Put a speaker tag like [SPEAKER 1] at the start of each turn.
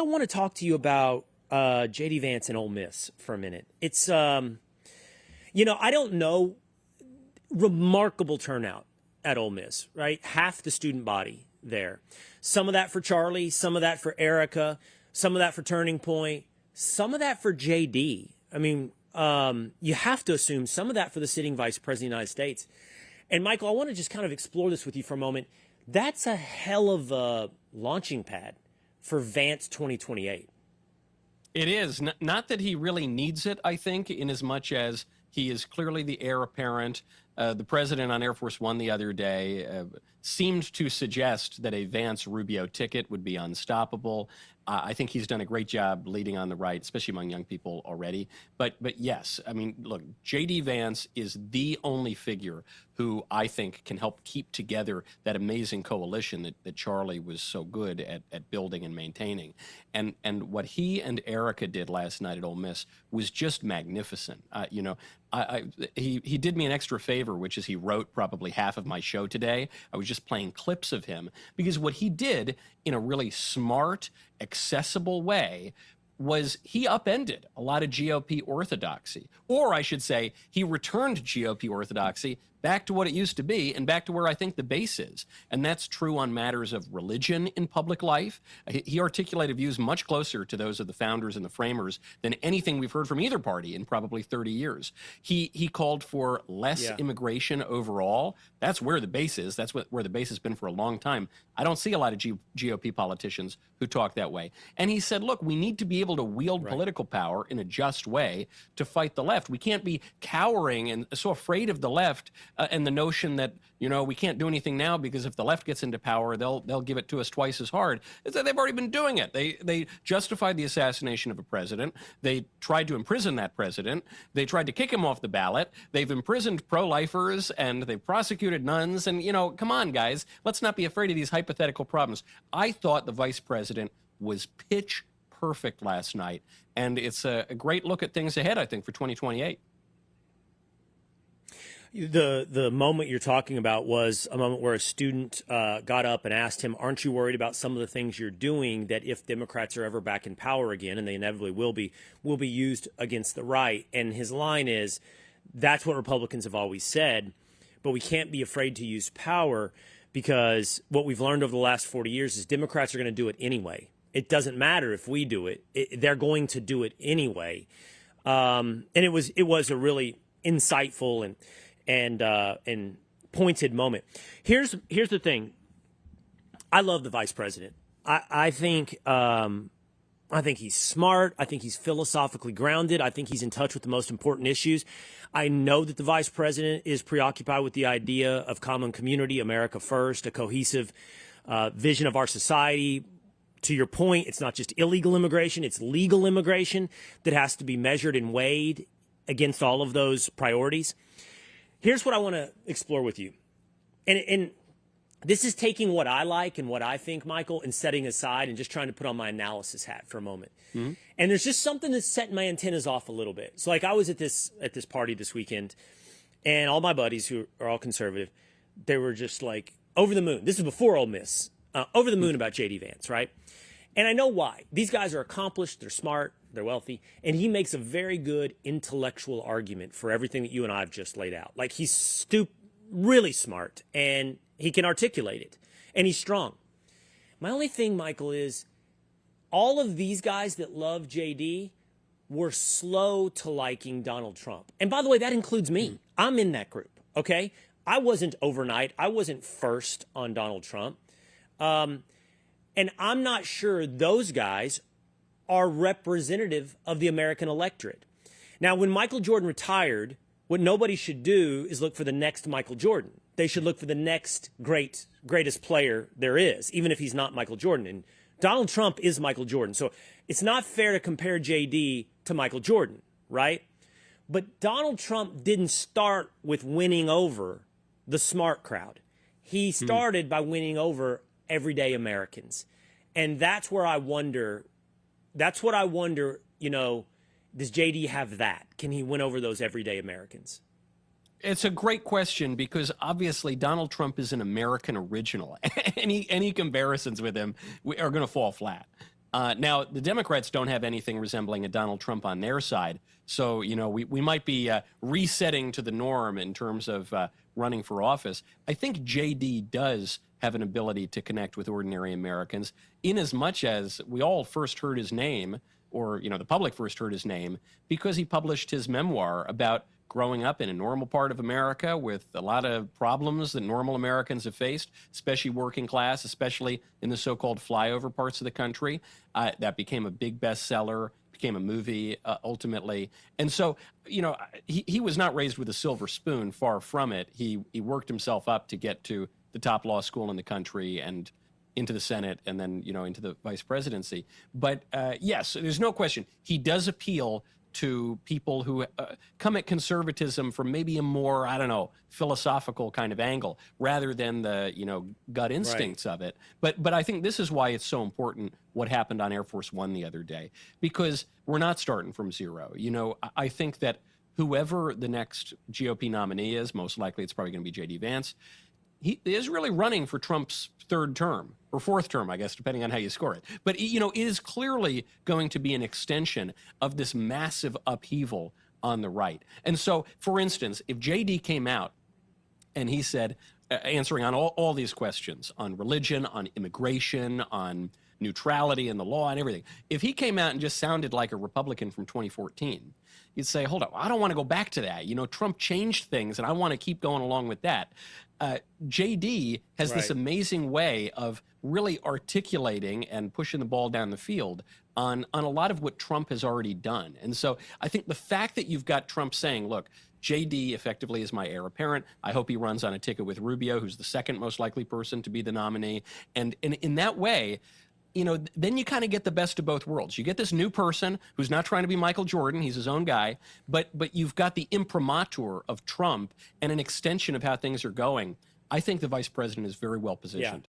[SPEAKER 1] I want to talk to you about JD Vance and Ole Miss for a minute. It's, I don't know, remarkable turnout at Ole Miss, right? Half the student body there. Some of that for Charlie, some of that for Erica, some of that for Turning Point, some of that for JD. I mean, you have to assume some of that for the sitting vice president of the United States. And Michael, I want to just kind of explore this with you for a moment. That's a hell of a launching pad for Vance 2028.
[SPEAKER 2] It is. Not that he really needs it, I think, in as much as he is clearly the heir apparent. The president on Air Force One the other day seemed to suggest that a Vance-Rubio ticket would be unstoppable. I think he's done a great job leading on the right, especially among young people already. But yes, I mean, look, JD Vance is the only figure who I think can help keep together that amazing coalition that Charlie was so good at building and maintaining. And what he and Erica did last night at Ole Miss was just magnificent. He did me an extra favor, which is he wrote probably half of my show today. I was just playing clips of him because what he did in a really smart, accessible way was he upended a lot of GOP orthodoxy. Or I should say, he returned GOP orthodoxy back to what it used to be and back to where I think the base is. And that's true on matters of religion in public life. He articulated views much closer to those of the founders and the framers than anything we've heard from either party in probably 30 years. He called for less immigration overall. That's where the base is. That's where the base has been for a long time. I don't see a lot of GOP politicians who talk that way. And he said, look, we need to be able to wield political power in a just way to fight the left. We can't be cowering and so afraid of the left and the notion that, we can't do anything now because if the left gets into power, they'll give it to us twice as hard. It's that they've already been doing it. They justified the assassination of a president. They tried to imprison that president. They tried to kick him off the ballot. They've imprisoned pro-lifers and they've prosecuted nuns. And, come on, guys, let's not be afraid of these hypothetical problems. I thought the vice president was pitch perfect last night. And it's a great look at things ahead, I think, for 2028.
[SPEAKER 1] The moment you're talking about was a moment where a student got up and asked him, aren't you worried about some of the things you're doing that if Democrats are ever back in power again, and they inevitably will be used against the right? And his line is, that's what Republicans have always said, but we can't be afraid to use power because what we've learned over the last 40 years is Democrats are going to do it anyway. It doesn't matter if we do it. They're going to do it anyway. And it was a really insightful and pointed moment. Here's the thing. I love the vice president. I think he's smart. I think he's philosophically grounded. I think he's in touch with the most important issues. I know that the vice president is preoccupied with the idea of common community, America first, a cohesive vision of our society. To your point, it's not just illegal immigration, it's legal immigration that has to be measured and weighed against all of those priorities. Here's what I want to explore with you. And this is taking what I like and what I think, Michael, and setting aside and just trying to put on my analysis hat for a moment. Mm-hmm. And there's just something that's setting my antennas off a little bit. So like I was at this party this weekend, and all my buddies who are all conservative, they were just like over the moon. This is before Ole Miss. Over the moon about JD Vance, right? And I know why. These guys are accomplished, they're smart, they're wealthy, and he makes a very good intellectual argument for everything that you and I have just laid out. Like he's really smart, and he can articulate it, and he's strong. My only thing, Michael, is all of these guys that love JD were slow to liking Donald Trump. And by the way, that includes me. I'm in that group, okay? I wasn't overnight. I wasn't first on Donald Trump. And I'm not sure those guys are representative of the American electorate. Now, when Michael Jordan retired, what nobody should do is look for the next Michael Jordan. They should look for the next greatest player there is, even if he's not Michael Jordan. And Donald Trump is Michael Jordan. So it's not fair to compare JD to Michael Jordan, right? But Donald Trump didn't start with winning over the smart crowd. He started by winning over everyday Americans. And that's where I wonder, does JD have that? Can he win over those everyday Americans?
[SPEAKER 2] It's a great question because obviously Donald Trump is an American original. Any comparisons with him are going to fall flat. Now, the Democrats don't have anything resembling a Donald Trump on their side. So, we might be resetting to the norm in terms of running for office. I think JD does have an ability to connect with ordinary Americans, in as much as we all first heard his name, or, the public first heard his name, because he published his memoir about growing up in a normal part of America with a lot of problems that normal Americans have faced, especially working class, especially in the so-called flyover parts of the country. That became a big bestseller, became a movie ultimately. And so, he was not raised with a silver spoon, far from it. He worked himself up to get to the top law school in the country and into the Senate and then, into the vice presidency. But yes, there's no question. He does appeal to people who come at conservatism from maybe a more, philosophical kind of angle rather than the, gut instincts of it. But I think this is why it's so important what happened on Air Force One the other day, because we're not starting from zero. I think that whoever the next GOP nominee is, most likely it's probably going to be JD Vance, he is really running for Trump's third term or fourth term, I guess, depending on how you score it. But, it is clearly going to be an extension of this massive upheaval on the right. And so, for instance, if JD came out and he said, answering on all these questions on religion, on immigration, on neutrality and the law and everything, if he came out and just sounded like a Republican from 2014, you'd say, hold on, I don't want to go back to that. Trump changed things and I want to keep going along with that. JD has this amazing way of really articulating and pushing the ball down the field on a lot of what Trump has already done. And so I think the fact that you've got Trump saying, look, JD effectively is my heir apparent. I hope he runs on a ticket with Rubio, who's the second most likely person to be the nominee. And in that way, then you kind of get the best of both worlds. You get this new person who's not trying to be Michael Jordan. He's his own guy. But you've got the imprimatur of Trump and an extension of how things are going. I think the vice president is very well positioned.